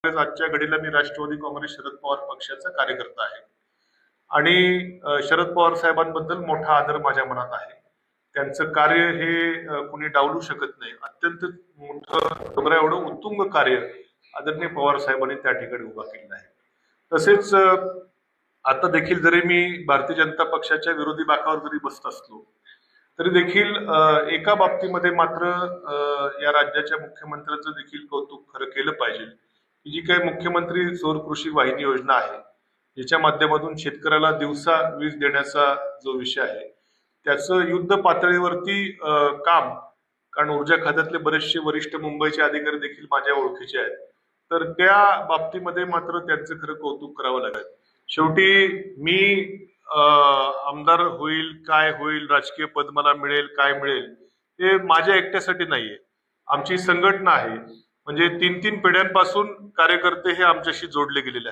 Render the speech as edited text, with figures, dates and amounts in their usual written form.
आजच्या घडीला मी राष्ट्रवादी काँग्रेस शरद पवार पक्षाचा कार्यकर्ता आहे आणि शरद पवार साहेबांबद्दल मोठा आदर माझ्या मनात आहे. त्यांचं कार्य हे कुणी डावलू शकत नाही. अत्यंत मोठं डोंगरा एवढं उत्तुंग कार्य आदरणीय पवार साहेबांनी त्या ठिकाणी उभा केलेलं आहे. तसेच आता देखील जरी मी भारतीय जनता पक्षाच्या विरोधी बाकावर जरी बसत असलो तरी देखील एका बाबतीमध्ये मात्र या राज्याच्या मुख्यमंत्र्यांचं देखील कौतुक खरं केलं पाहिजे. जी काही मुख्यमंत्री सौर कृषी वाहिनी योजना आहे, ज्याच्या माध्यमातून शेतकऱ्याला दिवसा वीज देण्याचा जो विषय आहे, त्याचं युद्ध पातळीवरती काम, कारण ऊर्जा खात्यातले बरेचसे वरिष्ठ मुंबईचे अधिकारी देखील माझ्या ओळखीचे आहेत, तर त्या बाबतीमध्ये मात्र त्यांचं खरं कौतुक करावं लागेल. शेवटी मी आमदार होईल, काय होईल, राजकीय पद मला मिळेल, काय मिळेल, हे माझ्या एकट्यासाठी नाहीये. आमची संघटना आहे, म्हणजे 3-3 पिढ्यांपासून कार्यकर्ते हे आमच्याशी जोडले गेलेले आहेत.